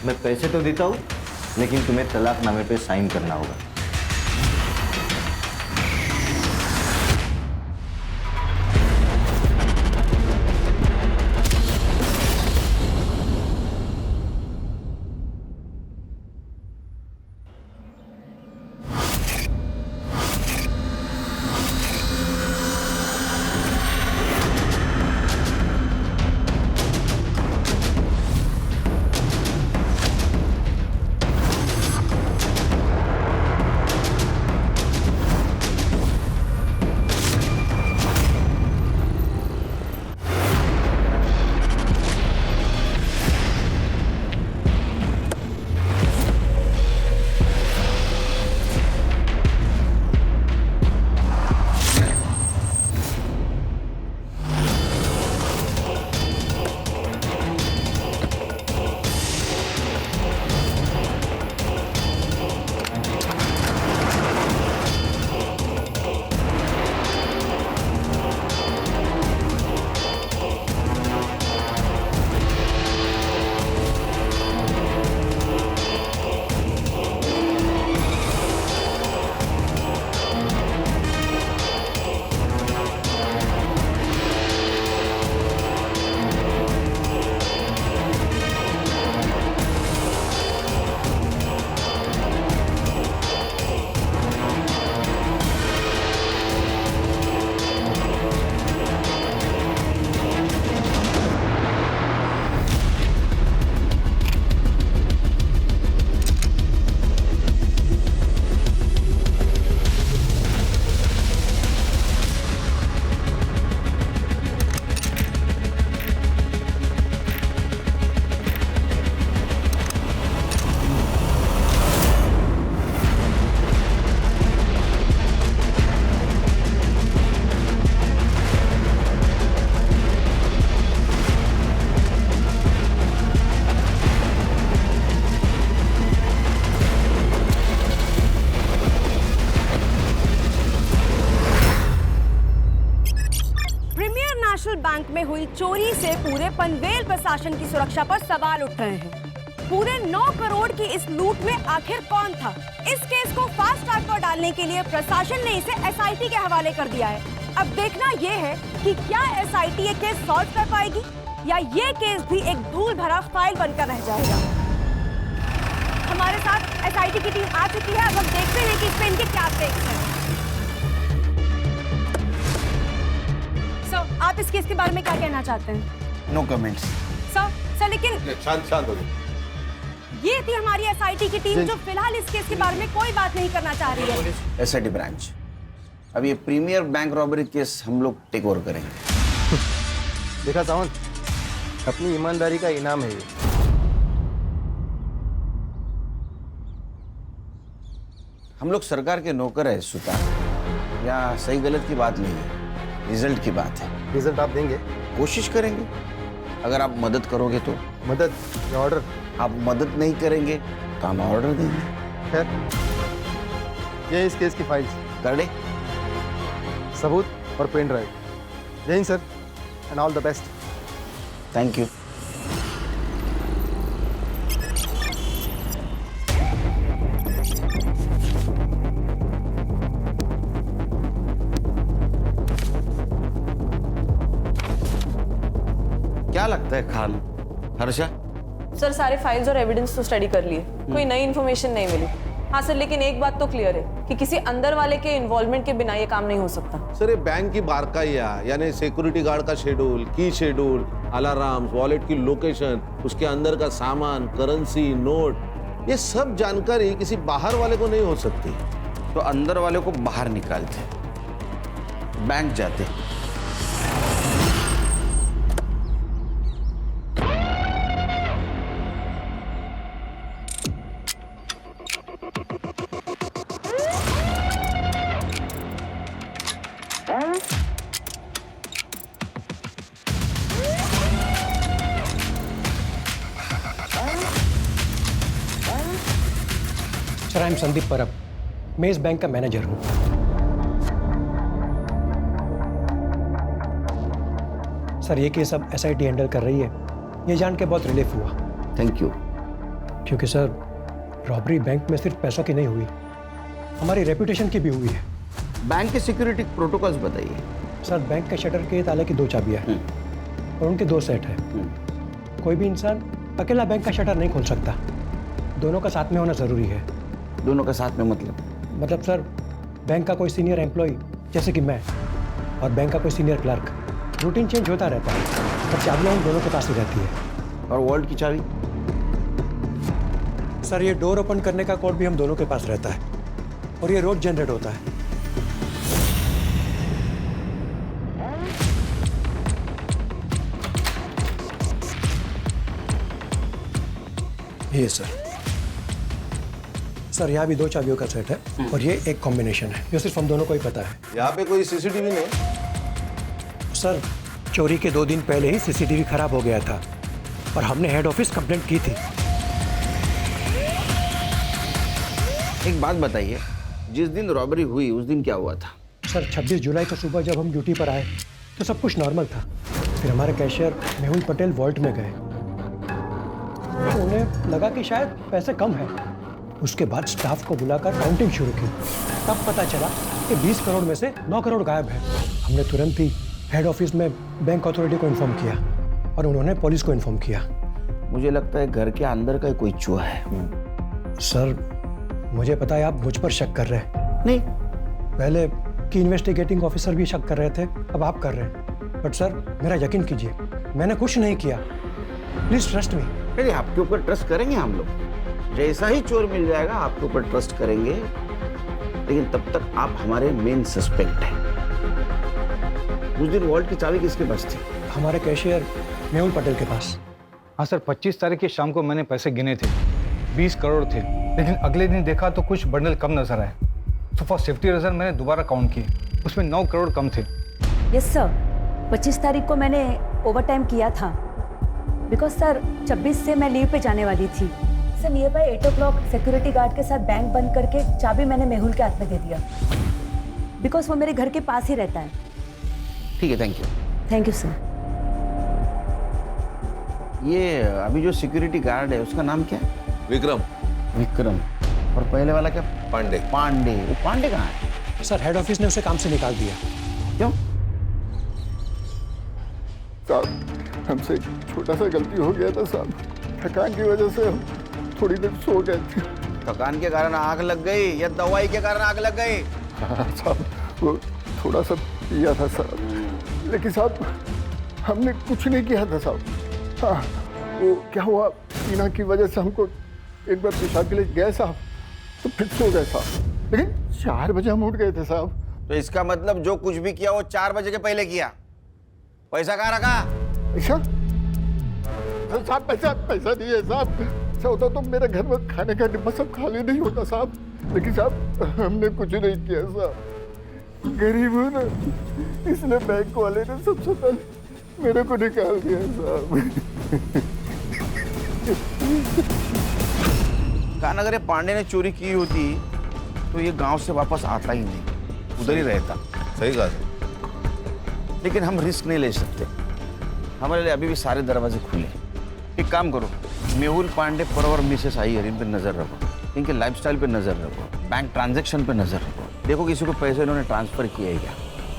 मैं पैसे तो देता हूँ, लेकिन तुम्हें तलाकनामे पे साइन करना होगा। बैंक में हुई चोरी से पूरे पनवेल प्रशासन की सुरक्षा पर सवाल उठ रहे हैं। पूरे 9 करोड़ की इस लूट में आखिर कौन था? इस केस को फास्ट ट्रैक पर डालने के लिए प्रशासन ने इसे एसआईटी के हवाले कर दिया है। अब देखना यह है कि क्या एसआईटी ये केस सॉल्व कर पाएगी या ये केस भी एक धूल भरा फाइल बनकर रह जाएगा। हमारे साथ एसआईटी की टीम आ चुकी है। अब हम देखते हैं कि इस पे इनके क्या टेक्स हैं। आप इस केस के बारे में क्या कहना चाहते हैं? No comments. सर लेकिन शांत हो जाओ। ये थी हमारी एसआईटी की टीम जो फिलहाल इस केस के बारे में कोई बात नहीं करना चाह रही है। एसआईटी ब्रांच, अब ये प्रीमियर बैंक रॉबरी केस हम लोग टेक ओवर करेंगे। देखा सावंत, अपनी ईमानदारी का इनाम है ये। हम लोग सरकार के नौकर है सुतार, या सही गलत की बात नहीं है, रिजल्ट की बात है। रिजल्ट आप देंगे? कोशिश करेंगे, अगर आप मदद करोगे तो। मदद या ऑर्डर? आप मदद नहीं करेंगे तो हम ऑर्डर देंगे। खैर, ये इस केस की फाइल्स, कर दे। सबूत और पेन ड्राइव। जय Hind sir, and all the best. Thank you. क्या लगता है खान? हर्षा? सर सारे फाइल्स और एविडेंस तो स्टडी कर लिए, कोई नई इन्फॉर्मेशन नहीं मिली। हाँ सर, लेकिन एक बात तो क्लियर है कि किसी अंदर वाले के इन्वॉल्वमेंट के बिना ये काम नहीं हो सकता। सर ये बैंक की बारकाइया, यानी सिक्योरिटी गार्ड का शेड्यूल, की शेड्यूल, अलार्म, वॉलेट की लोकेशन, उसके अंदर का सामान, करेंसी, नोट, ये सब जानकारी किसी बाहर वाले को नहीं हो सकती। तो अंदर वाले को बाहर निकालते, बैंक जाते। सर, आई एम संदीप परब, मैं इस बैंक का मैनेजर हूँ। सर, ये केस अब एसआईटी हैंडल कर रही है, ये जान के बहुत रिलीफ हुआ। Thank you. क्योंकि सर रॉबरी बैंक में सिर्फ पैसों की नहीं हुई, हमारी रेपुटेशन की भी हुई है। बैंक के सिक्योरिटी प्रोटोकॉल्स बताइए। सर बैंक के शटर के ताले की 2 चाबियाँ हैं और उनके 2 सेट हैं। कोई भी इंसान अकेला बैंक का शटर नहीं खोल सकता, दोनों का साथ में होना ज़रूरी है। दोनों का साथ में मतलब सर बैंक का कोई सीनियर एम्प्लॉय जैसे कि मैं और बैंक का कोई सीनियर क्लर्क, रूटीन चेंज होता रहता है, पर चाबियाँ उन दोनों के पास ही रहती है। और वॉल्ट की चाबी? सर ये डोर ओपन करने का कोड भी हम दोनों के पास रहता है और ये रोज जनरेट होता है। ये सर यहाँ भी 2 चाबियों का सेट है और ये एक कॉम्बिनेशन है, ये सिर्फ हम दोनों को ही पता है। यहाँ पे कोई सीसीटीवी नहीं? सर चोरी के 2 दिन पहले ही सीसीटीवी खराब हो गया था और हमने हेड ऑफिस कंप्लेंट की थी। एक बात बताइए, जिस दिन रॉबरी हुई उस दिन क्या हुआ था? सर 26 जुलाई को सुबह जब हम ड्यूटी पर आए तो सब कुछ नॉर्मल था। फिर हमारे कैशियर मेहुल पटेल वॉल्ट में गए, तो उन्हें लगा कि शायद पैसे कम है। उसके बाद स्टाफ को बुलाकर काउंटिंग शुरू की, तब पता चला कि 20 करोड़ में से 9 करोड़ गायब है। हमने तुरंत ही हेड ऑफिस में बैंक अथॉरिटी को इन्फॉर्म किया और उन्होंने पुलिस को इन्फॉर्म किया। मुझे लगता है घर के अंदर का कोई चूहा है। सर मुझे पता है आप मुझ पर शक कर रहे हैं। नहीं, पहले की इन्वेस्टिगेटिंग ऑफिसर भी शक कर रहे थे, अब आप कर रहे हैं। बट सर मेरा यकीन कीजिए, मैंने कुछ नहीं किया। Please trust me. अरे आपके ऊपर ट्रस्ट करेंगे हम लोग, जैसा ही चोर मिल जाएगा आपके ऊपर ट्रस्ट करेंगे, लेकिन तब तक आप हमारे मेन सस्पेक्ट हैं। उस दिन वॉल्ट की चाबी किसके पास थी? हमारे कैशियर मेहुल पटेल के पास। हाँ सर, 25 तारीख की शाम को मैंने पैसे गिने थे, 20 करोड़ थे, लेकिन अगले दिन देखा तो कुछ बंडल कम नजर आए। तो फॉर सेफ्टी रीजन मैंने दोबारा काउंट किए, उसमें 9 करोड़ कम थे। यस सर, 25 तारीख को मैंने ओवर टाइम किया था, बिकॉज सर 26 से मैं लीव पे जाने वाली थी। Sir near by 8 o'clock security guard के साथ बैंक बंद करके चाबी मैंने मेहुल के हाथ में दे दिया, बिकॉज वो मेरे घर के पास ही रहता है। ठीक है, thank you. Thank you sir. ये अभी जो सिक्योरिटी गार्ड है उसका नाम क्या है? विक्रम। विक्रम। और पहले वाला क्या? पांडे। पांडे। वो पांडे कहाँ है? सर हेड ऑफिस ने उसे काम से निकाल दिया। क्यों? साहब हमसे छोटा सा गलती हो गया था साहब, थकान की वजह से हम थोड़ी देर सो गए थे। थकान के कारण आग लग गई या दवाई के कारण आग लग गई? हाँ साहब, वो थोड़ा सा पिया था साहब, लेकिन साहब हमने कुछ नहीं किया था साहब। हाँ वो क्या हुआ, टीना की वजह से हमको एक बार पेशाब के लिए गए साहब, तो फिर सो गए साहब, लेकिन 4 बजे हम उठ गए थे साहब। तो इसका मतलब जो कुछ भी किया वो 4 बजे के पहले किया। पैसा कहाँ रखा? ऐसा साहब, पैसा नहीं है साहब। ऐसा होता तो मेरे घर में खाने का डिब्बा सब खाली नहीं होता साहब, लेकिन साहब हमने कुछ नहीं किया साहब। गरीब हूँ ना, इसलिए बैंक वाले ने सबसे पहले मेरे को निकाल दिया साहब। कान अगर ये पांडे ने चोरी की होती तो ये गांव से वापस आता ही नहीं, उधर ही रहता। सही कहा। लेकिन हम रिस्क नहीं ले सकते, हमारे लिए अभी भी सारे दरवाजे खुले। एक काम करो, मेहुल पांडे पर और मिसेस अय्यर इन पे नजर रखो, इनके लाइफस्टाइल पे नजर रखो, बैंक ट्रांजैक्शन पे नजर रखो, देखो किसी को पैसे इन्होंने ट्रांसफर किए है क्या,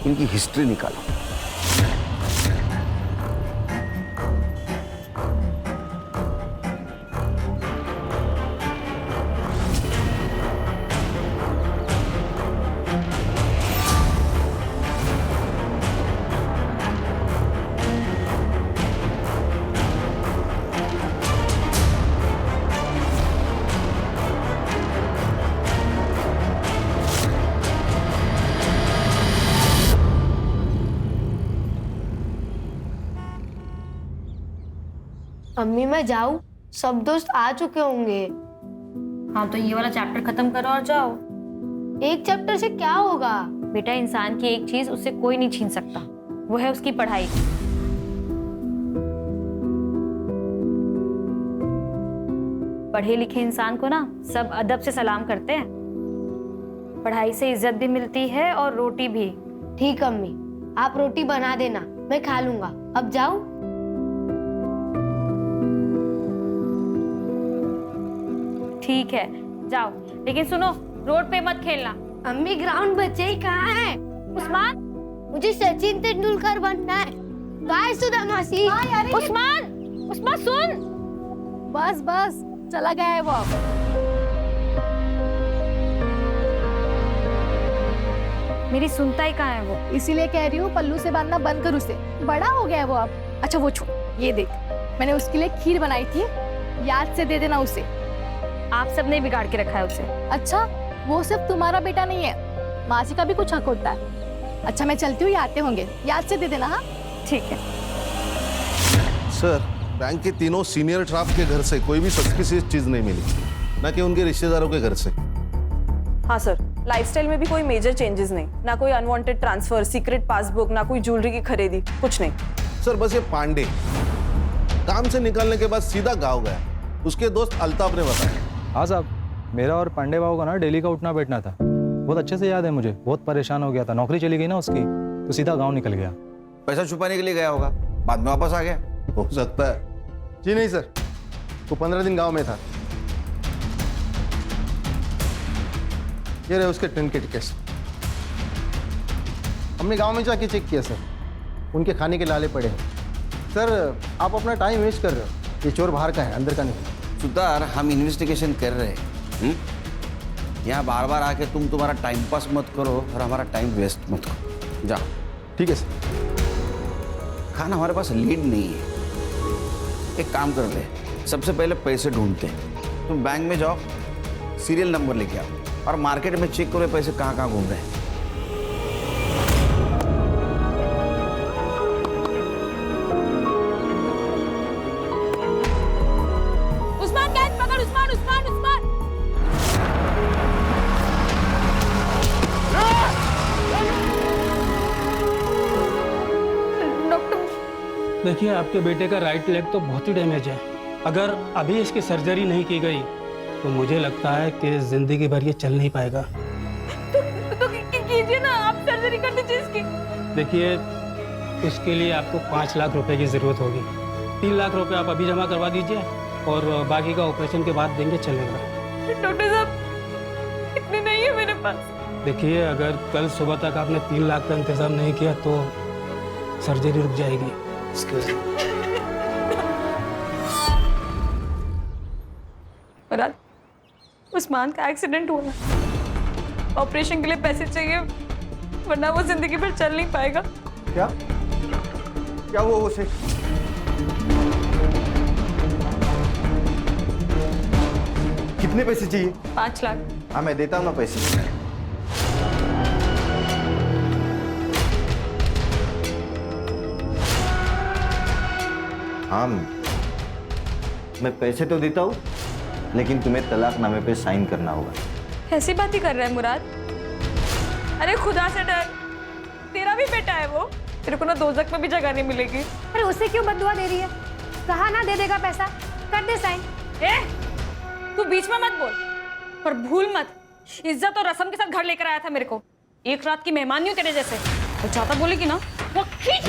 इनकी हिस्ट्री निकालो। अम्मी मैं जाऊँ? सब दोस्त आ चुके होंगे। हाँ तो ये वाला चैप्टर खत्म करो और जाओ। एक चैप्टर से क्या होगा? बेटा इंसान की एक चीज उससे कोई नहीं छीन सकता, वो है उसकी पढ़ाई। पढ़े लिखे इंसान को ना सब अदब से सलाम करते हैं। पढ़ाई से इज्जत भी मिलती है और रोटी भी। ठीक अम्मी, आप रोटी बना देना, मैं खा लूंगा। अब जाऊँ? ठीक है जाओ, लेकिन सुनो रोड पे मत खेलना। अम्मी ग्राउंड बच्चे ही कहाँ है? उस्मान, मुझे सचिन तेंदुलकर बनना है। गाय सुधा मासी। उस्मान, उस्मान सुन। बस बस चला गया है वो अब। मेरी सुनता ही कहाँ है वो? इसीलिए कह रही हूँ पल्लू से बांधना बंद कर उसे, बड़ा हो गया है वो अब। अच्छा वो छोड़, ये देख मैंने उसके लिए खीर बनाई थी, याद से दे देना उसे। आप सबने बिगाड़ के रखा है उसे। अच्छा वो सिर्फ तुम्हारा बेटा नहीं है, मासी का भी कुछ हक होता है। अच्छा मैं चलती हूँ, ये आते होंगे, याद से दे देना। हाँ ठीक है। सर, बैंक के तीनों सीनियर स्टाफ के घर से कोई भी सस्पिशियस चीज नहीं मिली, ना कि उनके रिश्तेदारों के घर से। हाँ सर, लाइफस्टाइल में भी कोई मेजर चेंजेस नहीं, ना कोई अनवांटेड ट्रांसफर, सीक्रेट पासबुक, ना कोई ज्वेलरी की खरीदी, कुछ नहीं। सर बस ये पांडे काम से निकलने के बाद सीधा गाँव गया, उसके दोस्त अल्ताफ ने बताया। हाँ साहब, मेरा और पांडे बाबू का ना डेली का उठना बैठना था, बहुत अच्छे से याद है मुझे। बहुत परेशान हो गया था, नौकरी चली गई ना उसकी, तो सीधा गाँव निकल गया। पैसा छुपाने के लिए गया होगा, बाद में वापस आ गया। हो सकता है। जी नहीं सर, वो 15 दिन गांव में था। ये रहे उसके ट्रेन के टिकट्स। हमने गांव में जाके चेक किया सर, उनके खाने के लाले पड़े हैं। सर आप अपना टाइम वेस्ट कर रहे हो, ये चोर बाहर का है, अंदर का नहीं। सुधार, हम इन्वेस्टिगेशन कर रहे हैं। यहाँ बार बार आके तुम तुम्हारा टाइम पास मत करो और हमारा टाइम वेस्ट मत करो। जाओ। ठीक है सर। खाना हमारे पास लीड नहीं है, एक काम कर ले, सबसे पहले पैसे ढूंढते हैं। तुम बैंक में जाओ, सीरियल नंबर लेके आओ और मार्केट में चेक करो पैसे कहाँ कहाँ घूम रहे हैं। उस्मान कैच पकड़, उस्मान उस्मान उस्मान। देखिए आपके बेटे का राइट लेग तो बहुत ही डैमेज है। अगर अभी इसकी सर्जरी नहीं की गई तो मुझे लगता है कि जिंदगी भर ये चल नहीं पाएगा। तो कीजिए ना, आप सर्जरी कर दीजिए इसकी। देखिए उसके लिए आपको 5 लाख रुपए की ज़रूरत होगी। 3 लाख रुपए आप अभी जमा करवा दीजिए और बाकी का ऑपरेशन के बाद देंगे, चलेगा। डॉक्टर साहब इतने नहीं है मेरे पास। देखिए अगर कल सुबह तक आपने 3 लाख का इंतजाम नहीं किया तो सर्जरी रुक जाएगी। मुराद, उस्मान का एक्सीडेंट हुआ, ऑपरेशन के लिए पैसे चाहिए, वरना वो जिंदगी भर चल नहीं पाएगा। क्या क्या हुआ उसे? कितने पैसे चाहिए? 5 लाख। हाँ मैं देता हूँ ना पैसे। हाँ मैं पैसे तो देता हूँ, लेकिन तुम्हें तलाकनामे पे साइन करना होगा। ऐसी बात ही कर रहा है मुराद? अरे खुदा से डर, तेरा भी बेटा है वो, तेरे को ना दोजख में भी जगह नहीं मिलेगी। अरे उसे क्यों बददुआ दे रही है? कहा ना दे देगा पैसा, कर दे साइन। तू बीच में मत बोल, पर भूल मत, इज्जत और रस्म के साथ घर लेकर आया था मेरे को। एक रात की मेहमान नहीं हूँ तेरे जैसे। तो ज्यादा बोलेगी ना वो खींच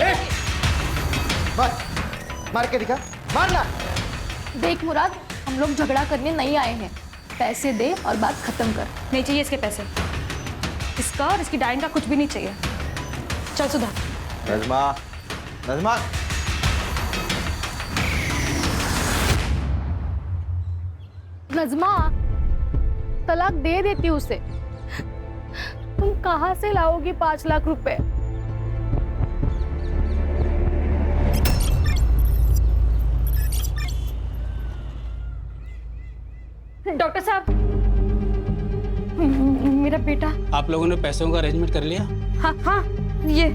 मार के दिखा, मारना। देख मुराद, हम लोग झगड़ा करने नहीं आए हैं, पैसे दे और बात खत्म कर। नहीं चाहिए इसके पैसे, इसका और इसकी डाइन का कुछ भी नहीं चाहिए। चल सुधा। नज़मा, नज़मा। नज़मा, तलाक दे देती उसे। तुम कहाँ से लाओगी 5 लाख रुपए? डॉक्टर साहब, मेरा बेटा। आप लोगों ने पैसों का अरेंजमेंट कर लिया? हाँ हाँ, ये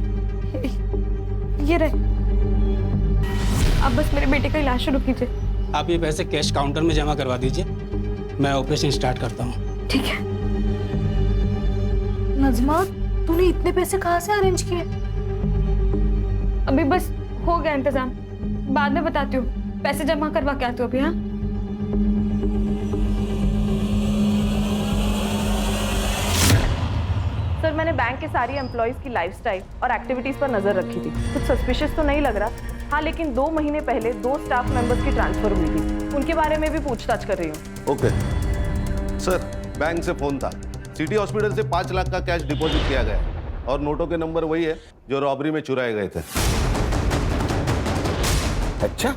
रहे। अब बस मेरे बेटे का इलाज शुरू कीजिए। आप ये पैसे कैश काउंटर में जमा करवा दीजिए, मैं ऑपरेशन स्टार्ट करता हूँ। ठीक है। नज़मा, तूने इतने पैसे कहाँ से अरेंज किए? अभी बस हो गया इंतजाम, बाद में बताती हूँ। पैसे जमा करवा के आती हूँ अभी। हाँ सर, मैंने बैंक के सारी एम्प्लॉयज की लाइफस्टाइल और एक्टिविटीज पर नजर रखी थी। कुछ सस्पिशियस तो नहीं लग रहा। हाँ, लेकिन 2 महीने पहले 2 स्टाफ मेंबर्स की ट्रांसफर हुई थी, उनके बारे में भी पूछताछ कर रही हूँ। ओके, सर बैंक से फोन था, सिटी हॉस्पिटल से 5 लाख का कैश डिपॉजिट किया गया और नोटों के नंबर वही है जो रॉबरी में चुराए गए थे। अच्छा,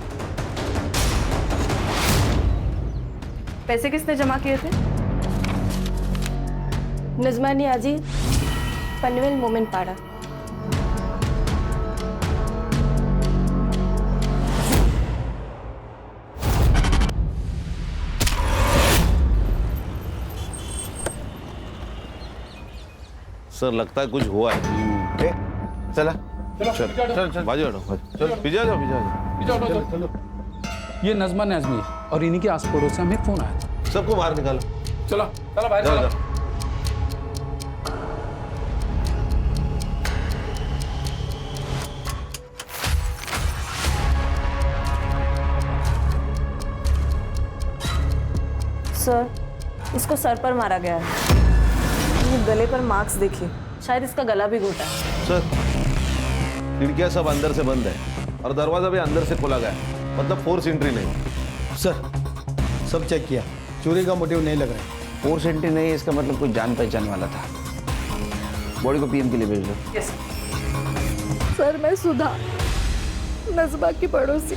पैसे किसने जमा किए थे? नजमा नियाजी, पनवेल मोमिन पाड़ा। सर लगता है कुछ हुआ है। चला चल बाजू हटो, चल पीछे जाओ, पीछे जाओ। ये नजमा नाजमी है और इन्हीं के आस पड़ोस से हमें फोन आया था। सबको बाहर निकालो। चलो चलो बाहर चलो। सर, इसको सर पर मारा गया है। ये गले पर मार्क्स देखिए, शायद इसका गला भी घोटा है। सर खिड़कियां सब अंदर से बंद है और दरवाजा भी अंदर से खोला गया है, मतलब फोर्स एंट्री नहीं। सर सब चेक किया, चोरी का मोटिव नहीं लग रहा है। फोर्स एंट्री नहीं है, इसका मतलब कोई जान पहचान वाला था। बॉडी को पीएम के लिए भेज दो। सर मैं सुधा, नजमा की पड़ोसी।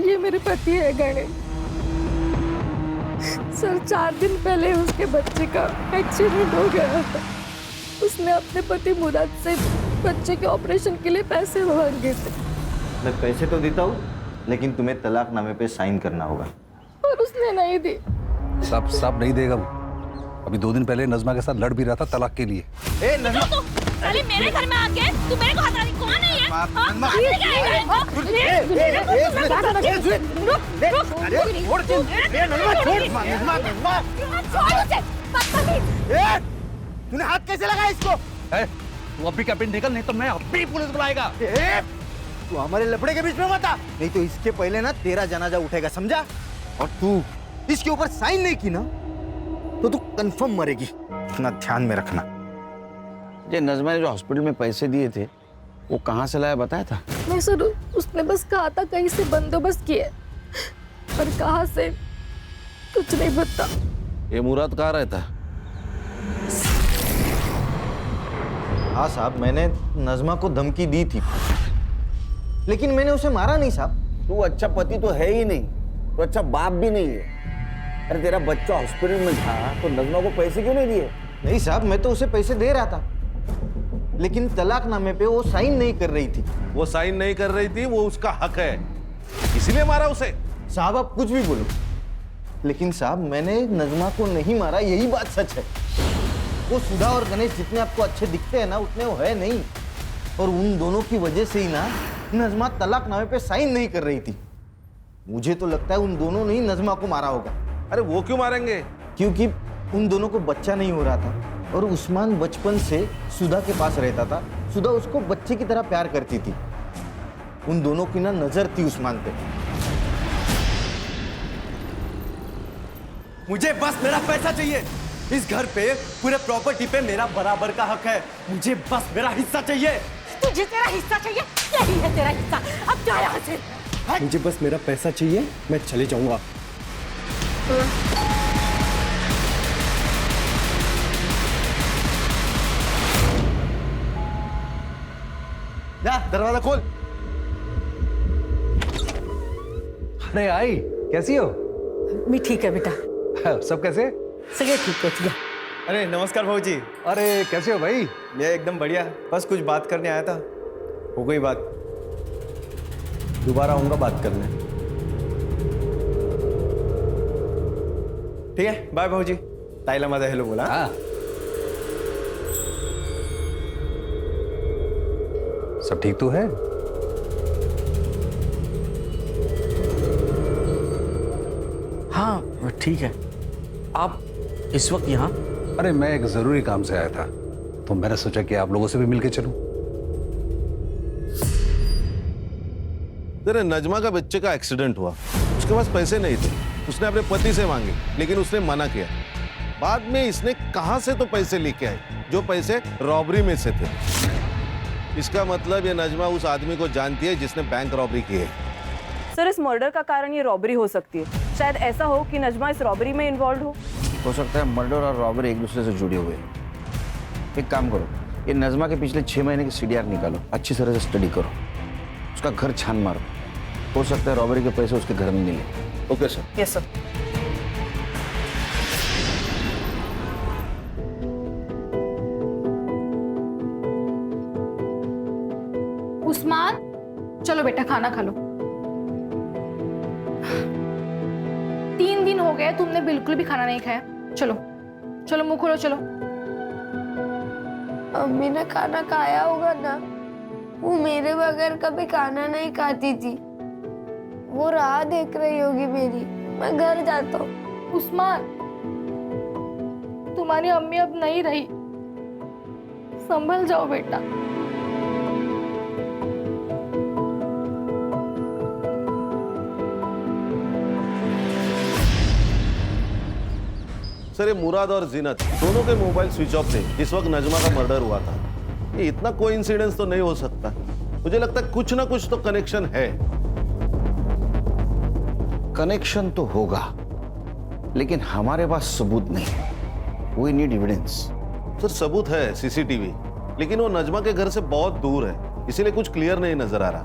ये मेरे पति है गणेश। सर 4 दिन पहले उसके बच्चे का एक्सीडेंट हो गया था। उसने अपने पति मुराद से बच्चे के ऑपरेशन के लिए पैसे मांगे थे। मैं पैसे तो देता हूँ, लेकिन तुम्हें तलाकनामे पे साइन करना होगा। और उसने नहीं दी। सब नहीं देगा वो। अभी 2 दिन पहले नजमा के साथ लड़ भी रहा था तलाक के लिए। ए नजमा, साले मेरे घर में आके तू मेरे को हटा रही, कौन है ये? तूने हाथ कैसे लगाया इसको? तू अभी कैबिन निकल, नहीं तो मैं अभी पुलिस बुलाएगा। तू हमारे लफड़े के बीच में मत आ, नहीं तो इसके पहले ना तेरा जनाजा उठेगा, समझा? और तू इसके ऊपर साइन नहीं की ना तो तू कंफर्म मरेगी, इतना ध्यान में रखना। ये नजमा ने जो हॉस्पिटल में पैसे दिए थे वो कहाँ से लाया बताया था? नहीं सर, उसने बस कहा था कहीं से बंदोबस्त किए, पर कहाँ से कुछ नहीं पता। ये मुराद कहाँ रहता? हाँ साहब, मैंने नजमा को धमकी दी थी, लेकिन मैंने उसे मारा नहीं साहब। तू अच्छा पति तो है ही नहीं, तो अच्छा बाप भी नहीं है। अरे तेरा बच्चा हॉस्पिटल में था तो नजमा को पैसे क्यों नहीं दिए? नहीं साहब, मैं तो उसे पैसे दे रहा था, लेकिन तलाकनामे पे वो साइन नहीं कर रही थी। वो साइन नहीं कर रही थी, वो उसका हक है, इसीलिए मारा उसे। साहब आप कुछ भी बोलो, लेकिन साहब मैंने नजमा को नहीं मारा, यही बात सच है। वो सुधा और गणेश जितने आपको अच्छे दिखते हैं ना, उतने वो है नहीं। और उन दोनों की वजह से ही ना नजमा तलाकनामे पे साइन नहीं कर रही थी। मुझे तो लगता है उन दोनों ने ही नजमा को मारा होगा। अरे वो क्यों मारेंगे? क्योंकि उन दोनों को बच्चा नहीं हो रहा था और उस्मान बचपन से सुधा के पास रहता था। सुधा उसको बच्चे की तरह प्यार करती थी। उन दोनों की ना नजर थी उस्मान पे। मुझे बस मेरा पैसा चाहिए। इस घर पे, पूरे प्रॉपर्टी पे मेरा बराबर का हक है। मुझे बस मेरा हिस्सा चाहिए। तुझे तेरा हिस्सा चाहिए? यही है तेरा हिस्सा, अब जा यहाँ से। मुझे बस मेरा पैसा चाहिए, मैं चले जाऊंगा। जा दरवाजा खोल। अरे आई, कैसी हो? मैं ठीक है बेटा। सब कैसे? सगे ठीक है। अरे नमस्कार भाऊजी। अरे कैसे हो भाई? मैं एकदम बढ़िया, बस कुछ बात करने आया था। हो गई बात, दोबारा आऊंगा बात करने। ठीक है, बाय भाऊजी। ताईला माझा हेलो बोला। हाँ। सब ठीक तो है? हाँ ठीक है। आप इस वक्त यहाँ? अरे मैं एक जरूरी काम से आया था, तो मैंने सोचा कि आप लोगों से भी मिलके चलूं। तेरे नजमा का बच्चे का एक्सीडेंट हुआ, उसके पास पैसे नहीं थे, उसने अपने पति से मांगे, लेकिन उसने मना किया। बाद में इसने कहां से तो पैसे लेके आए, जो पैसे रॉबरी में से थे। इसका मतलब ये नजमा उस आदमी को जानती है जिसने बैंक रॉबरी की है। सर, इस मर्डर का कारण ये रॉबरी हो सकती है। शायद ऐसा हो कि नजमा इस रॉबरी में इन्वॉल्व हो सकता है मर्डर और रॉबरी एक दूसरे से जुड़े हुए हैं। एक काम करो, ये नजमा के पिछले 6 महीने की CDR निकालो, अच्छी तरह से स्टडी करो, उसका घर छान मारो। हो सकता है रॉबरी के पैसे उसके घर में मिले। Okay sir. Yes sir. Usman, चलो बेटा खाना खा लो। 3 दिन हो गए तुमने बिल्कुल भी खाना नहीं खाया। चलो चलो मुंह खोलो चलो। अम्मी ने खाना खाया होगा ना, वो मेरे बगैर कभी खाना नहीं खाती थी। वो राह देख रही होगी मेरी। मैं घर जाता हूँ। उस्मान, तुम्हारी अम्मी अब नहीं रही, संभल जाओ बेटा। सर ये मुराद और जीनत दोनों के मोबाइल स्विच ऑफ थे इस वक्त नजमा का मर्डर हुआ था। ये इतना कोइंसिडेंस तो नहीं हो सकता। मुझे लगता है कुछ ना कुछ तो कनेक्शन है। कनेक्शन तो होगा, लेकिन हमारे पास सबूत नहीं। We need evidence. सर सबूत है CCTV, लेकिन वो नजमा के घर से बहुत दूर है, इसीलिए कुछ क्लियर नहीं नजर आ रहा।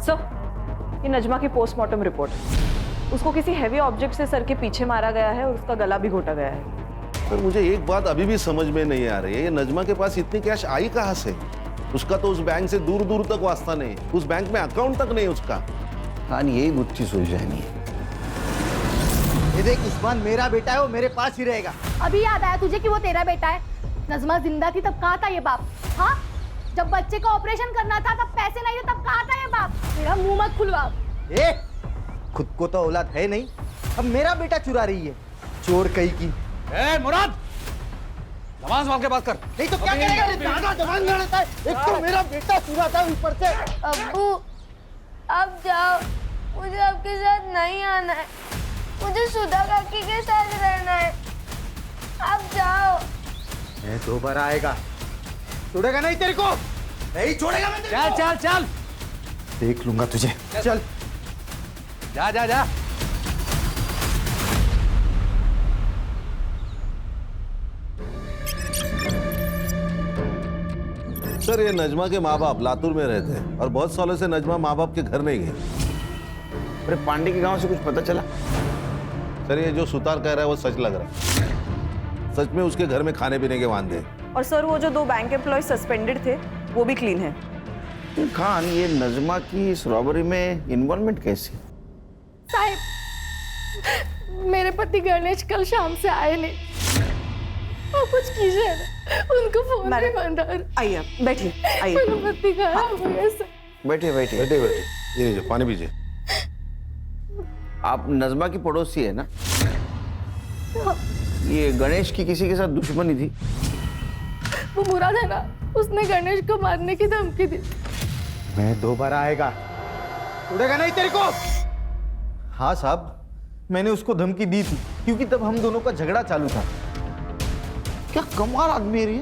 सर, ये नजमा की पोस्टमार्टम रिपोर्ट। उसको किसी हैवी ऑब्जेक्ट से सर के पीछे मारा गया है और उसका गला भी घोटा गया है। सर मुझे एक बात अभी भी समझ में नहीं आ रही है, ये नजमा के पास इतनी कैश आई कहां से? उसका तो उस बैंक से दूर दूर तक वास्ता नहीं, उस बैंक में अकाउंट तक नहीं उसका। हाँ, यही गुत्थी सुलझानी है। ये देख उस्मान, मेरा बेटा है, वो मेरे पास ही रहेगा। अभी याद आया तुझे कि वो तेरा बेटा है? नजमा जिंदा थी तब कहा था ये बाप? हाँ, जब बच्चे का ऑपरेशन करना था तब पैसे नहीं थे तब कहा था ये बाप? मेरा मुंह मत खुलवा। खुद को तो औलाद है नहीं, अब मेरा बेटा चुरा रही है, चोर कहीं की। मुराद, जबान संभाल के बात कर। नहीं तो क्या करेगा? ज्यादा जबान लड़ता है। एक तो मेरा बेटा चुराता है, ऊपर से। अब्बू अब जाओ, मुझे आपके साथ नहीं आना है। मुझे सुधा काकी के साथ रहना है। आप जाओ। मैं दोबारा आएगा, छोड़ेगा नहीं तेरे को, नहीं छोड़ेगा मैं तेरे को। चल चल चल, देख लूंगा तुझे। चल जा जा जा। सर ये नजमा के माँ बाप लातूर में रहते हैं और बहुत सालों से नजमा माँ बाप के घर नहीं गई। अरे पांडे के गांव से कुछ पता चला? सर ये जो सुतार कह रहा है वो सच लग रहा है। सच में उसके घर में खाने पीने के वांदे। और सर वो जो 2 बैंक एम्प्लॉय सस्पेंडेड थे वो भी क्लीन है। खान, ये नजमा की इस रॉबरी में इन्वॉल्वमेंट कैसी? साहिब, मेरे पति गणेश कल शाम से आए नहीं। आप कुछ कीजिए ना, उनको फोन पे बंद। आइए बैठिए, आइए। मेरा पति कहाँ है? बैठिए बैठिए बैठे बैठे, ये लीजिए पानी पीजिए। आप नजमा की पड़ोसी है ना? ये गणेश की किसी के साथ दुश्मनी थी? वो मुराद है ना, उसने गणेश को मारने की धमकी दी। मैं दोबारा आएगा, छोड़ेगा नहीं तेरे को। हाँ साहब, मैंने उसको धमकी दी थी क्योंकि तब हम दोनों का झगड़ा चालू था। क्या कमाल आदमी है ये?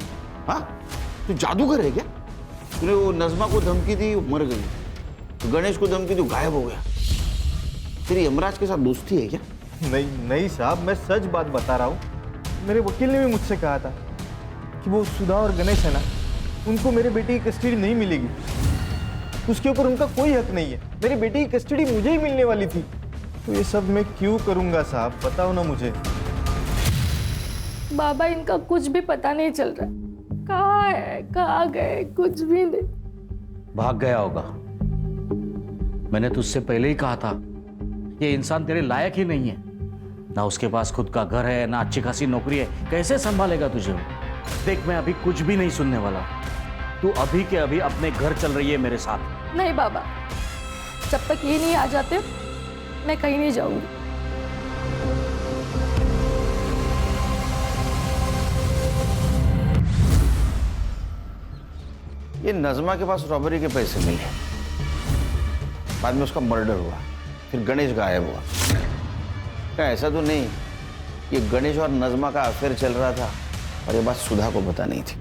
हाँ, तू जादूगर है क्या? तूने वो नजमा को धमकी दी, वो मर गई। तो गणेश को धमकी दी, गायब हो गया। तेरी यमराज के साथ दोस्ती है क्या? नहीं नहीं साहब, मैं सच बात बता रहा हूँ। मेरे वकील ने भी मुझसे कहा था कि वो सुधा और गणेश है ना, उनको मेरे बेटे की कस्टडी नहीं मिलेगी। उसके ऊपर उनका कोई हक नहीं है। मेरे बेटे की कस्टडी मुझे ही मिलने वाली थी। तो ये सब मैं क्यों करूंगा साहब, बताओ ना मुझे। बाबा, इनका कुछ भी पता नहीं चल रहा। कहाँ है, कहाँ गए, कुछ भी नहीं। भाग गया होगा। मैंने तुझसे पहले ही कहा था, ये इंसान तेरे लायक ही नहीं है। ना उसके पास खुद का घर है, ना अच्छी खासी नौकरी है, कैसे संभालेगा तुझे वो? देख, मैं अभी कुछ भी नहीं सुनने वाला। तू अभी के अभी अपने घर चल रही है मेरे साथ। नहीं बाबा, जब तक ये नहीं आ जाते मैं कहीं नहीं जाऊंगी। ये नजमा के पास रॉबरी के पैसे नहीं है, बाद में उसका मर्डर हुआ, फिर गणेश गायब हुआ। क्या ऐसा तो नहीं ये गणेश और नजमा का अफेयर चल रहा था और ये बात सुधा को पता नहीं थी?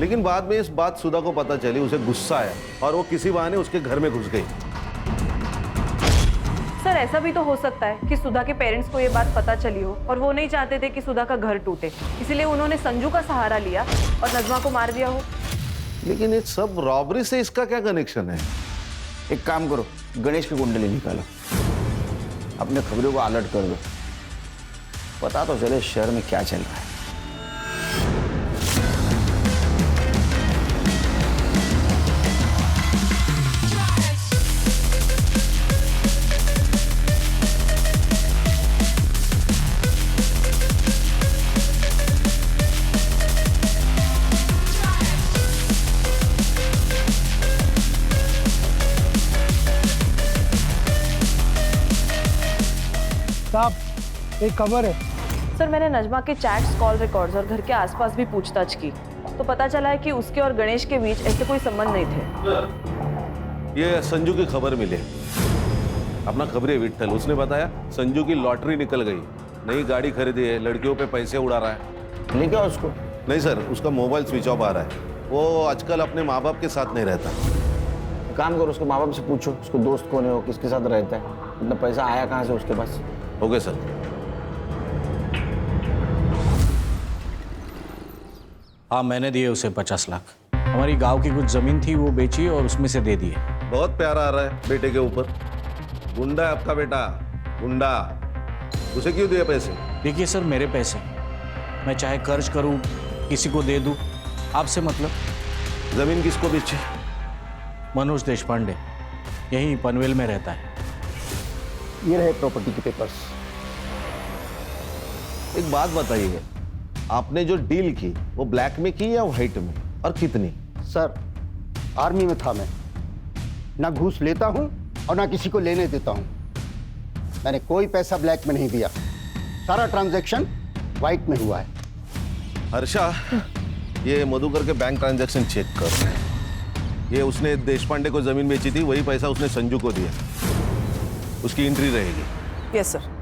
लेकिन बाद में इस बात सुधा को पता चली, उसे गुस्सा आया और वो किसी बहाने उसके घर में घुस गई। सर ऐसा भी तो हो सकता है कि सुधा के पेरेंट्स को ये बात पता चली हो और वो नहीं चाहते थे कि सुधा का घर टूटे, इसीलिए उन्होंने संजू का सहारा लिया और नजमा को मार दिया हो। लेकिन ये सब रॉबरी से इसका क्या कनेक्शन है? एक काम करो, गणेश की कुंडली निकालो, अपने खबरों को अलर्ट कर दो, पता तो चले शहर में क्या चल रहा है। साहब एक खबर है। सर मैंने नजमा के चैट्स, कॉल रिकॉर्ड्स और घर के आसपास भी पूछताछ की तो पता चला है कि उसके और गणेश के बीच ऐसे कोई संबंध नहीं थे। ये संजू की खबर मिली, अपना खबरी विट्ठल, उसने बताया संजू की लॉटरी निकल गई, नई गाड़ी खरीदी है, लड़कियों पे पैसे उड़ा रहा है। नहीं क्या उसको? नहीं सर, उसका मोबाइल स्विच ऑफ आ रहा है, वो आजकल अपने माँ बाप के साथ नहीं रहता। काम करो, उसके माँ बाप से पूछो उसको दोस्त कौन है, वो किसके साथ रहता है, इतना पैसा आया कहाँ से उसके पास। Okay sir. हाँ मैंने दिए उसे 50 लाख। हमारी गांव की कुछ जमीन थी वो बेची और उसमें से दे दिए। बहुत प्यारा आ रहा है बेटे के ऊपर। गुंडा है आपका बेटा, गुंडा। उसे क्यों दिए पैसे? देखिए सर मेरे पैसे, मैं चाहे कर्ज करूं किसी को दे दूं, आपसे मतलब। जमीन किसको बेची? मनोज देशपांडे, यहीं पनवेल में रहता है। ये रहे प्रॉपर्टी के पेपर्स। एक बात बताइए, आपने जो डील की वो ब्लैक में की या व्हाइट में, और कितनी? सर आर्मी में था मैं, ना घूस लेता हूं और ना किसी को लेने देता हूं। मैंने कोई पैसा ब्लैक में नहीं दिया, सारा ट्रांजैक्शन व्हाइट में हुआ है। हर्षा, ये मधुकर के बैंक ट्रांजैक्शन चेक कर। ये उसने देशपांडे को जमीन बेची थी, वही पैसा उसने संजू को दिया, उसकी एंट्री रहेगी। Yes sir.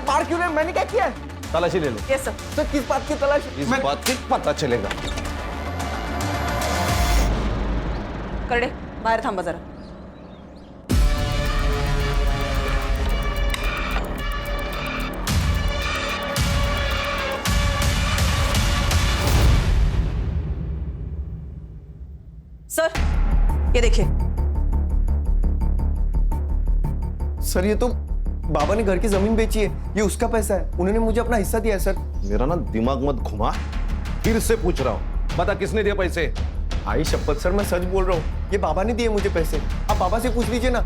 मार क्यों रहे? मैंने क्या किया है? तलाशी ले लो। Yes sir. सर किस बात की तलाशी? इस बात की पता चलेगा। करडे बाहेर थांबा जरा। सर ये देखिए। सर ये तो बाबा ने घर की जमीन बेची है, ये उसका पैसा है, उन्होंने मुझे अपना हिस्सा दिया है सर। मेरा ना दिमाग मत घुमा, फिर से पूछ रहा हूँ, बता किसने दिया पैसे? आई शपथ सर मैं सच बोल रहा हूँ, ये बाबा ने दिए मुझे पैसे, आप बाबा से पूछ लीजिए ना।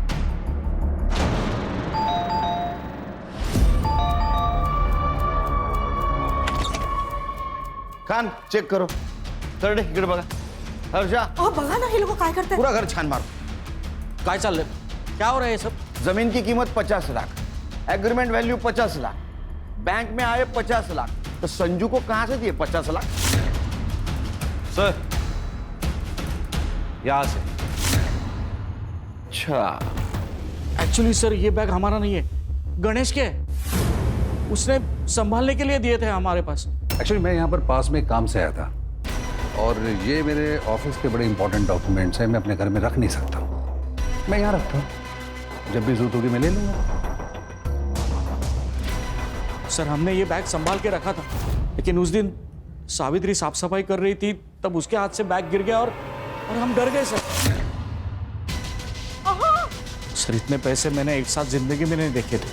खान चेक करो, करडे इकडे बघा। हर्षा बघा ना हे लोक काय करतात। पूरा घर छान मारो। काय चाललंय? क्या हो रहा है ये सब? जमीन की कीमत 50 lakh, agreement value 50 lakh, bank में आए 50 लाख, तो संजू को कहां से दिए 50 लाख? सर यहां से। अच्छा, एक्चुअली सर ये बैग हमारा नहीं है, गणेश के है। उसने संभालने के लिए दिए थे हमारे पास। एक्चुअली मैं यहाँ पर पास में काम से आया था और ये मेरे ऑफिस के बड़े इंपॉर्टेंट डॉक्यूमेंट्स हैं, मैं अपने घर में रख नहीं सकता हूँ, मैं यहाँ रखता हूँ, जब भी जरूरत होगी मैं ले लूँगा। सर हमने ये बैग संभाल के रखा था, लेकिन उस दिन सावित्री साफ सफाई कर रही थी, तब उसके हाथ से बैग गिर गया और हम डर गए सर। सर इतने पैसे मैंने एक साथ जिंदगी में नहीं देखे थे।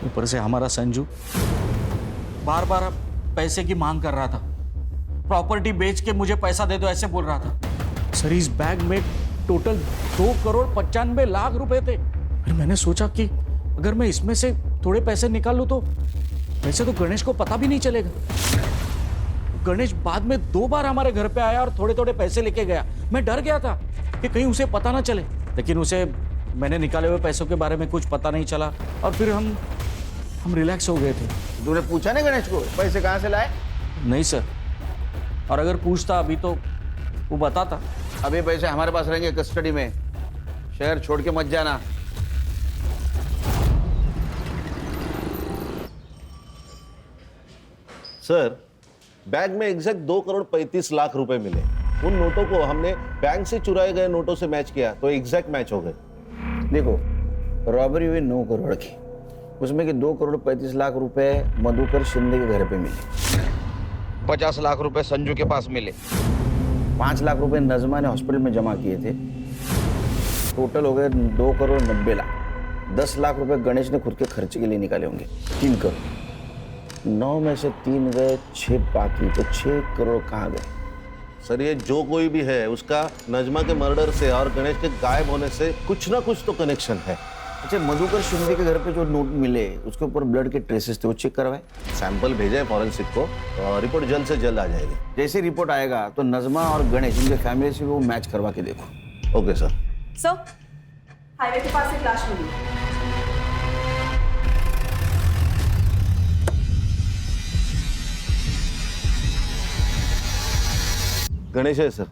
ऊपर से हमारा संजू बार बार पैसे की मांग कर रहा था, प्रॉपर्टी बेच के मुझे पैसा दे दो ऐसे बोल रहा था। सर इस बैग में टोटल 2,95,00,000 रुपए थे। फिर मैंने सोचा कि अगर मैं इसमें से थोड़े पैसे निकाल लूं तो वैसे तो गणेश को पता भी नहीं चलेगा। गणेश बाद में 2 बार हमारे घर पे आया और थोड़े थोड़े पैसे लेके गया। मैं डर गया था कि कहीं उसे पता ना चले, लेकिन उसे मैंने निकाले हुए पैसों के बारे में कुछ पता नहीं चला और फिर हम हम रिलैक्स हो गए थे। तूने पूछा नहीं गणेश को पैसे कहाँ से लाए? नहीं सर, और अगर पूछता अभी तो वो बताता। अभी पैसे हमारे पास रहेंगे कस्टडी में, शहर छोड़ के मत जाना। सर, बैग में एग्जैक्ट 2,35,00,000 रुपए मिले। उन नोटों को हमने बैंक से चुराए गए नोटों से मैच किया तो एग्जैक्ट मैच हो गए। देखो, रॉबरी हुई 9 करोड़ की, उसमें कि 2,35,00,000 रुपए मधुकर शिंदे के घर पे मिले, 50 लाख रुपए संजू के पास मिले, 5 लाख रुपए नजमा ने हॉस्पिटल में जमा किए थे। टोटल हो गए 2,90,00,000। 10 लाख रुपए गणेश ने खुद के खर्चे के लिए निकाले होंगे, 3 करोड़। 9 में से 3 गए, 6 बाकी, तो 6 करोड़ कहाँ गए? सर, ये जो कोई भी है उसका नजमा के मर्डर से और गणेश के गायब होने से कुछ ना कुछ तो कनेक्शन है। अच्छा, मधुकर शिंदे के घर पे जो नोट मिले उसके ऊपर ब्लड के ट्रेसेस थे, वो चेक करवाए? सैंपल भेजा है फॉरेंसिक को, रिपोर्ट जल्द से जल्द आ जाएगी। जैसे रिपोर्ट आएगा तो नजमा और गणेश इनके फैमिली से वो मैच करवा के देखो। Okay sir. सर, हाईवे के पास एक लाश मिली। गणेश है sir.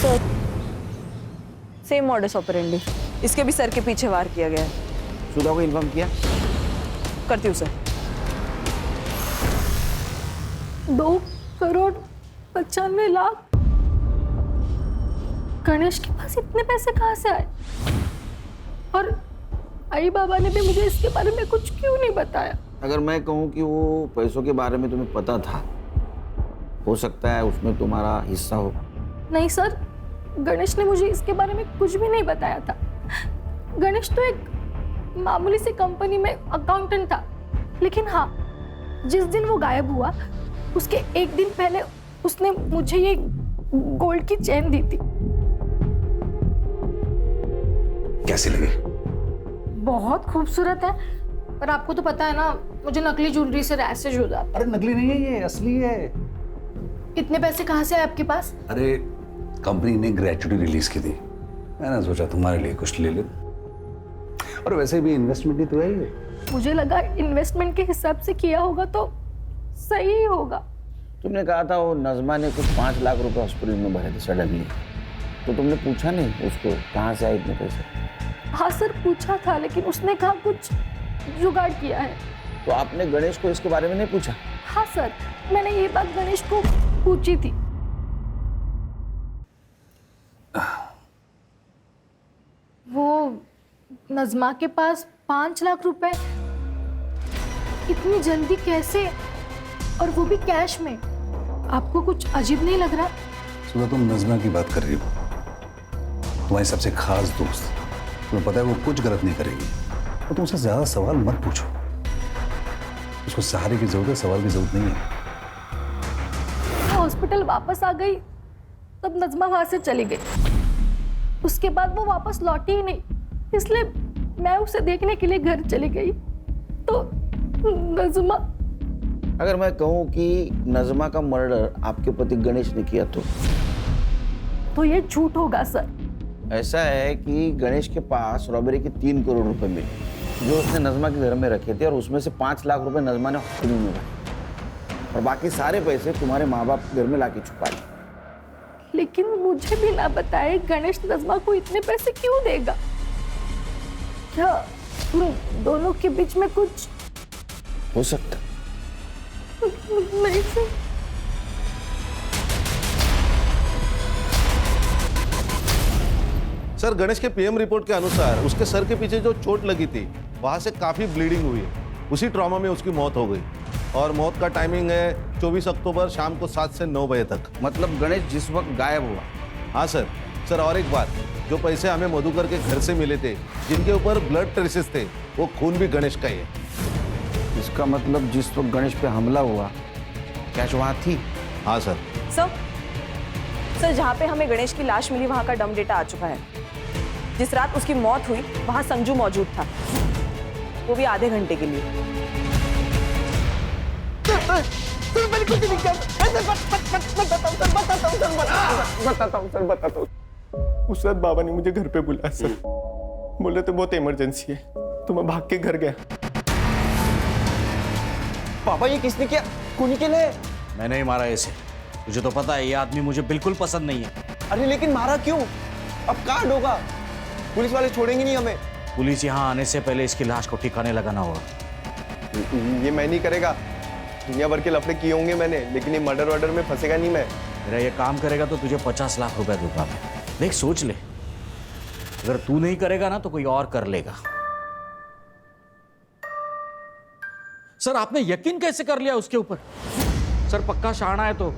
Sir, same modus operandi, इसके भी सर के पीछे वार किया गया है। सुधा को इन्फॉर्म किया? करती हूँ सर। 2,95,00,000। गणेश के पास इतने पैसे कहाँ से आए? और आई बाबा ने भी मुझे इसके बारे में कुछ क्यों नहीं बताया? अगर मैं कहूँ कि वो पैसों के बारे में तुम्हें पता था, हो सकता है उसमें तुम्हारा हिस्सा हो। नहीं सर, गणेश ने मुझे इसके बारे में कुछ भी नहीं बताया था। गणेश तो एक मामूली सी कंपनी में अकाउंटेंट था, लेकिन हाँ, जिस दिन वो गायब हुआ उसके एक दिन पहले उसने मुझे ये गोल्ड की चेन दी थी। कैसी लगी? बहुत खूबसूरत है, पर आपको तो पता है ना, मुझे नकली ज्वेलरी से रैशेज हो जाता है। अरे नकली नहीं है, ये असली है। इतने पैसे कहाँ से आए आपके पास? अरे कंपनी ने ग्रेचुटी रिलीज की थी, मैंने सोचा तुम्हारे लिए कुछ ले ले। और वैसे भी इन्वेस्टमेंट ही तो है ये। मुझे लगा इन्वेस्टमेंट के हिसाब से किया होगा तो सही होगा। तुमने कहा था वो नजमा ने कुछ 5 लाख रुपए हॉस्पिटल में भरे थे सडनली, तो तुमने पूछा नहीं उसको कहाँ से आए इतने पैसे? हाँ सर, पूछा था, लेकिन उसने कहा कुछ जुगाड़ किया है। तो आपने गणेश को इसके बारे में नहीं पूछा? हाँ सर, मैंने ये बात गणेश को पूछी थी। वो नजमा के पास 5 लाख रुपए इतनी जल्दी कैसे, और वो भी कैश में? आपको कुछ अजीब नहीं लग रहा? सुबह तुम नजमा की बात कर रही हो, तुम्हारी सबसे खास दोस्त। तुम्हें पता है वो कुछ गलत नहीं करेगी, तो तुमसे ज्यादा सवाल मत पूछो। उसको सहारे की जरूरत है, सवाल की जरूरत नहीं है। हॉस्पिटल वापस आ गई तब नजमा वहां से चली गई। उसके बाद वो वापस लौटी ही नहीं, इसलिए मैं उसे देखने के लिए घर चली गई। तो नजमा, अगर मैं कहूँ कि नजमा का मर्डर आपके पति गणेश ने किया तो ये झूठ होगा सर। ऐसा है कि गणेश के पास रॉबरी के 3 करोड़ रुपए मिले जो उसने नजमा के घर में रखे थे, और उसमें से 5 लाख रुपए नजमा ने हॉस्पिटल में भरे, और बाकी सारे पैसे तुम्हारे माँ बाप घर में लाके छुपा लिए। लेकिन मुझे भी ना बताए गणेश नजमा को इतने पैसे क्यों देगा? क्या तुम दोनों के बीच में कुछ हो सकता? नहीं सर। सर, गणेश के पीएम रिपोर्ट के अनुसार उसके सर के पीछे जो चोट लगी थी वहां से काफी ब्लीडिंग हुई है। उसी ट्रॉमा में उसकी मौत हो गई, और मौत का टाइमिंग है 24 अक्टूबर शाम को 7 से 9 बजे तक। मतलब गणेश जिस वक्त गायब हुआ? हाँ सर। सर, और एक बात, जो पैसे हमें मधुकर के घर से मिले थे जिनके ऊपर ब्लड ट्रेसेस थे, वो खून भी गणेश का ही है। इसका मतलब जिस वक्त गणेश पे हमला हुआ कैश वहाँ थी? हाँ सर। सर, जहाँ पे हमें गणेश की लाश मिली वहाँ का डम डेटा आ चुका है। जिस रात उसकी मौत हुई वहाँ संजू मौजूद था, वो भी आधे घंटे के लिए। मैंने कुछ नहीं किया। बताता हूँ सर, बताता हूँ। उस रात बाबा ने मुझे घर पे बुलाया सर, बोले तो बहुत इमरजेंसी है, तो मैं भाग के घर गया। पापा ये किसने किया? कौन केलं है? मैंने ही मारा इसे। तुझे तो पता है ये आदमी मुझे बिल्कुल पसंद नहीं है। अरे लेकिन मारा क्यों? अब कहाँ होगा? पुलिस वाले छोड़ेंगे नहीं हमें। पुलिस यहाँ आने से पहले इसकी लाश को ठिकाने लगाना होगा। ये मैं नहीं करेगा, दुनिया भर के लफड़े किए होंगे मैंने, लेकिन ये मर्डर वर्डर में फंसेगा नहीं मैं। मेरा ये काम करेगा तो तुझे 50 लाख रुपए दूंगा मैं। देख सोच ले, अगर तू नहीं करेगा ना तो कोई और कर लेगा। सर आपने यकीन कैसे कर लिया उसके ऊपर? सर पक्का शाना है तो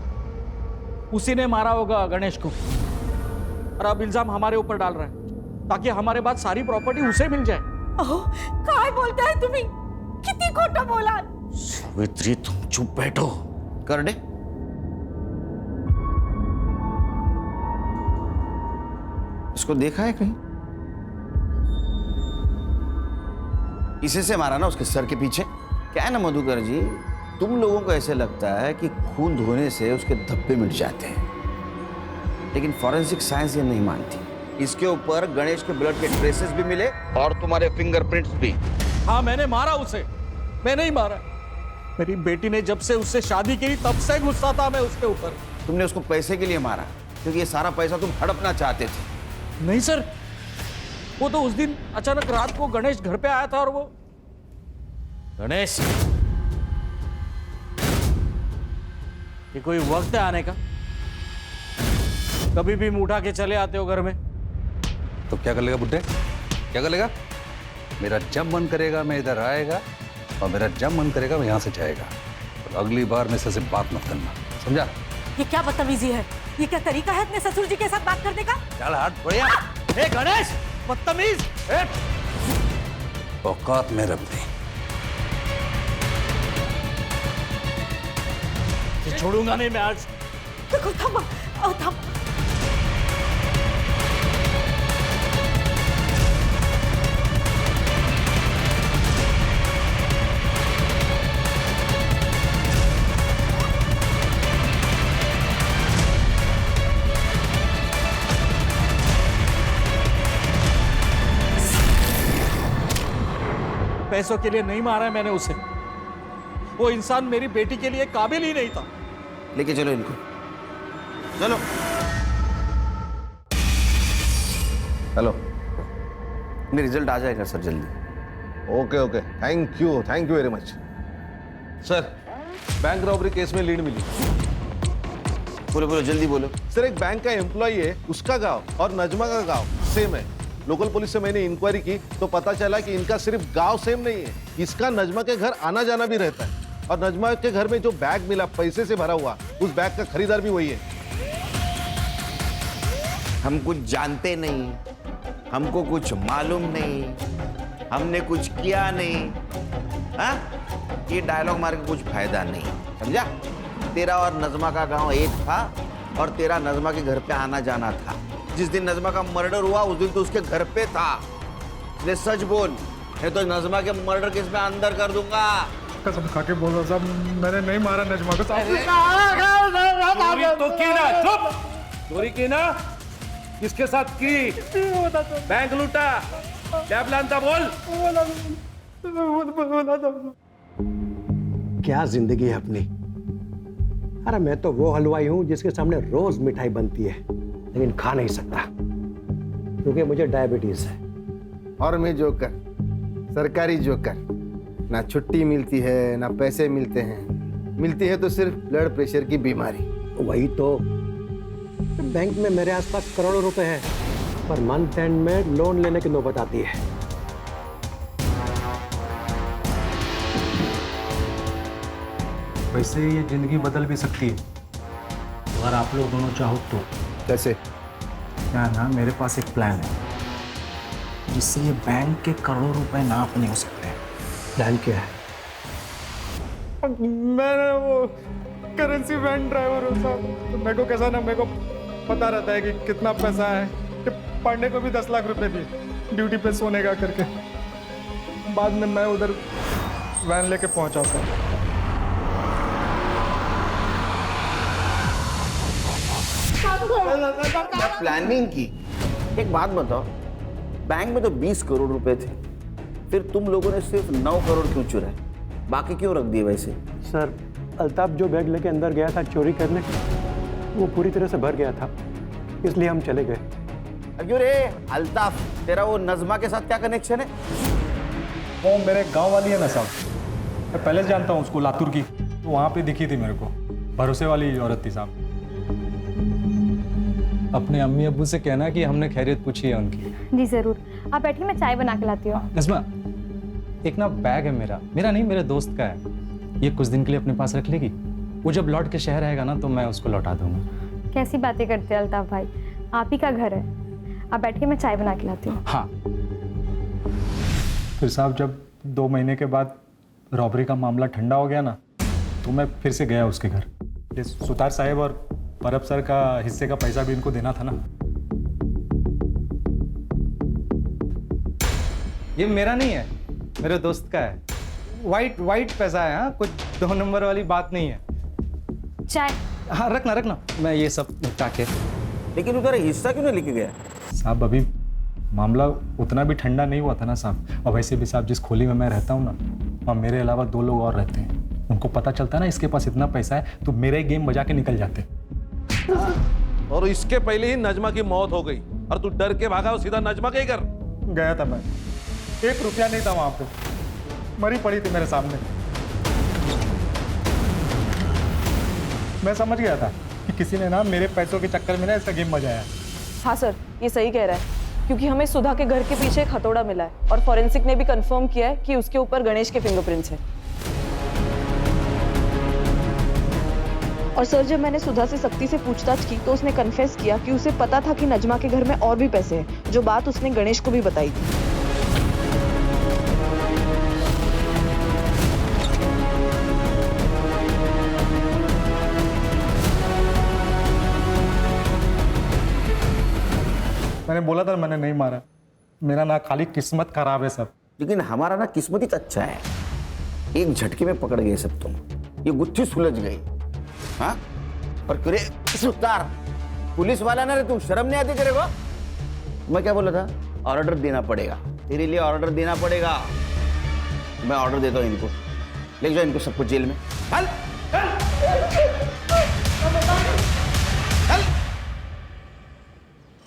उसी ने मारा होगा गणेश को, और अब इल्जाम हमारे ऊपर डाल रहा है ताकि हमारे बाद सारी प्रॉपर्टी उसे मिल जाए। काय बोलता है तुम्ही? किती खोटं बोला। सावित्री तुम चुप बैठो। कर दे। इसको देखा है कहीं? इसे से मारा ना उसके सर के पीछे। क्या है ना मधुकर जी, तुम लोगों को ऐसे लगता है कि खून धोने से उसके धब्बे मिट जाते हैं, लेकिन फॉरेंसिक साइंस ये नहीं मानती। इसके ऊपर गणेश के ब्लड के ट्रेसेस भी मिले और तुम्हारे फिंगरप्रिंट्स भी। हाँ मैंने मारा उसे, मैंने ही मारा। मेरी बेटी ने जब से उससे शादी की तब से गुस्सा था मैं उसके ऊपर। तुमने उसको पैसे के लिए मारा क्योंकि ये सारा पैसा तुम हड़पना चाहते थे। नहीं सर, वो तो उस दिन अचानक रात को गणेश घर पे आया था और वो गणेश, ये कोई वक्त है आने का? कभी भी मुंह उठा के चले आते हो घर में। तो क्या कर लेगा बुड्ढे? क्या कर लेगा? मेरा जब मन करेगा मैं इधर आएगा और मेरा जब मन करेगा मैं यहाँ से जाएगा। और अगली बार मेरे से बात मत करना, समझा? ये क्या बदतमीजी है? ये क्या तरीका है अपने ससुर जी के साथ बात करने का? चल हट बढ़िया। ए गणेश, बदतमीज! औकात में रखनी। छोड़ूंगा नहीं मैं आज। देखो थमा, थम। पैसों के लिए नहीं मारा है मैंने उसे। वो इंसान मेरी बेटी के लिए काबिल ही नहीं था। लेके चलो इनको, चलो। हेलो, मेरा रिजल्ट आ जाएगा सर जल्दी। Okay okay, thank you very much. Sir bank robbery case में लीड मिली। बोलो बोलो जल्दी बोलो। सर एक बैंक का एम्प्लॉय है, उसका गांव और नजमा का गांव सेम है। लोकल पुलिस से मैंने इंक्वायरी की तो पता चला कि इनका सिर्फ गांव सेम नहीं है, इसका नजमा के घर आना जाना भी रहता है। और नजमा के घर में जो बैग मिला पैसे से भरा हुआ, उस बैग का खरीदार भी वही है। हम कुछ जानते नहीं, हमको कुछ मालूम नहीं, हमने कुछ किया नहीं। हाँ, ये डायलॉग मार के कुछ फायदा नहीं, समझा? तेरा और नजमा का गांव एक था और तेरा नजमा के घर पे आना जाना था। जिस दिन नजमा का मर्डर हुआ उस दिन तो उसके घर पे था। इसलिए सच बोल, नहीं तो नजमा के मर्डर केस में अंदर कर दूंगा। कसम खा के बोल रहा साहब, मैंने नहीं मारा नजमा को साहब। चोरी तो की ना, चुप। चोरी की ना, किसके साथ की? बैंक लूटा, क्या प्लान था बोल? क्या जिंदगी है अपनी। अरे मैं तो वो हलवाई हूं जिसके सामने रोज मिठाई बनती है, लेकिन खा नहीं सकता क्योंकि मुझे डायबिटीज है। और मैं जोकर, सरकारी जोकर, ना छुट्टी मिलती है ना पैसे मिलते हैं, मिलती है तो सिर्फ ब्लड प्रेशर की बीमारी। वही तो, बैंक में मेरे आसपास करोड़ों रुपए हैं, पर मंथ एंड में लोन लेने की नौबत आती है। वैसे ये जिंदगी बदल भी सकती है अगर आप लोग दोनों चाहो तो। कैसे? क्या ना, मेरे पास एक प्लान है जिससे ये बैंक के करोड़ों रुपए ना अपने हो सकते हैं। प्लान क्या है? मैंने वो करेंसी वैन ड्राइवर हूँ साहब, तो मेरे को कैसा ना, मेरे को पता रहता है कि कितना पैसा है, कि पांडे को भी 10 लाख रुपए दिए ड्यूटी पे सोने का करके। बाद में मैं उधर वैन लेके पहुंचा था। प्लानिंग की। एक बात बताओ, बैंक में तो 20 करोड़ रुपए थे, फिर तुम लोगों ने सिर्फ 9 करोड़ क्यों चुराए? बाकी क्यों रख दिए वैसे? सर, अल्ताफ जो बैग लेके अंदर गया था चोरी करने, वो पूरी तरह से भर गया था, इसलिए हम चले गए। क्यों रे अल्ताफ, तेरा वो नज़मा के साथ क्या कनेक्शन है? वो मेरे गांव वाली है ना साहब, मैं पहले से जानता हूँ उसको, लातूर की। तो वहाँ पे दिखी थी मेरे को, भरोसे वाली औरत थी साहब। अपने अम्मी अब्बू से कहना कि हमने खैरियत पूछी है उनकी। जी जरूर, आप बैठिए, मैं चाय बना के लाती हूँ। नज़मा, एक ना बैग है मेरा नहीं, मेरे दोस्त का है, ये कुछ दिन के लिए अपने पास रख लेगी। वो जब लौट के शहर आएगा ना तो मैं उसको लौटा दूंगा। कैसी बातें करते हैं अल्ताफ भाई, आप ही का घर है। आप बैठिए, मैं चाय बना के लाती हूँ। हाँ, फिर साहब जब 2 महीने के बाद रॉबरी का मामला ठंडा हो गया ना, तो मैं फिर से गया उसके घर। ये सुतार साहब और परब सर का हिस्से का पैसा भी इनको देना था ना। ये मेरा नहीं है, मेरे दोस्त का है। वाइट पैसा है, हाँ, कुछ 2 नंबर वाली बात नहीं है। चाय? हाँ, रखना, मैं ये सब निपटा के। लेकिन उधर हिस्सा क्यों नहीं लेके गया? साहब अभी मामला उतना भी ठंडा नहीं हुआ था ना साहब, और वैसे भी साहब जिस खोली में मैं रहता हूँ ना, वहाँ मेरे अलावा 2 लोग और रहते हैं। उनको पता चलता है ना इसके पास इतना पैसा है, तो मेरा ही गेम बजा के निकल जाते। और इसके पहले ही नजमा की मौत हो गई और तू डर के भागा और सीधा नजमा के ही घर गया था। मैं 1 रुपया नहीं था वहां पे, मरी पड़ी थी मेरे सामने। मैं समझ गया था कि किसी ने ना मेरे पैसों के चक्कर में ना इसका गेम बजाया। हाँ सर, ये सही कह रहा है, क्योंकि हमें सुधा के घर के पीछे एक हथौड़ा मिला है और फॉरेंसिक ने भी कंफर्म किया है कि उसके ऊपर गणेश के फिंगरप्रिंट्स हैं। और सर, जब मैंने सुधा से सख्ती से पूछताछ की तो उसने कन्फेस किया कि उसे पता था कि नजमा के घर में और भी पैसे हैं, जो बात उसने गणेश को भी बताई थी। मैंने बोला था मैंने नहीं मारा, मेरा ना खाली किस्मत खराब है सब। लेकिन हमारा ना किस्मत ही अच्छा है, एक झटके में पकड़ गए सब तुम, ये गुत्थी सुलझ गई। हाँ, और करे सुतार पुलिस वाला ना रे, तू शर्म नहीं आती तेरे को? मैं क्या बोला था? ऑर्डर देना पड़ेगा, तेरे लिए ऑर्डर देना पड़ेगा। मैं ऑर्डर देता हूँ इनको, ले जाओ इनको सबको जेल में। चल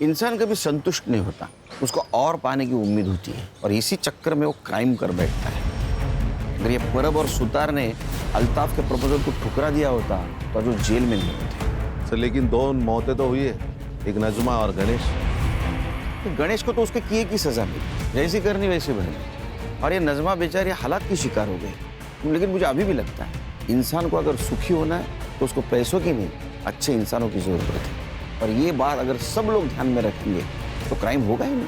इंसान कभी संतुष्ट नहीं होता, उसको और पाने की उम्मीद होती है, और इसी चक्कर में वो क्राइम कर बैठता है। अगर ये परब और सुतार ने अल्ताफ के प्रपोजल को ठुकरा दिया होता तो जो जेल में नहीं होते। सर, लेकिन 2 मौतें तो हुई है, एक नजमा और गणेश। गणेश को तो उसके किए की सजा मिली, जैसी करनी वैसे बनी, और ये नजमा बेचारी हालात की शिकार हो गई। लेकिन मुझे अभी भी लगता है, इंसान को अगर सुखी होना है तो उसको पैसों की नहीं, अच्छे इंसानों की जरूरत है। और ये बात अगर सब लोग ध्यान में रखेंगे तो क्राइम होगा ही नहीं।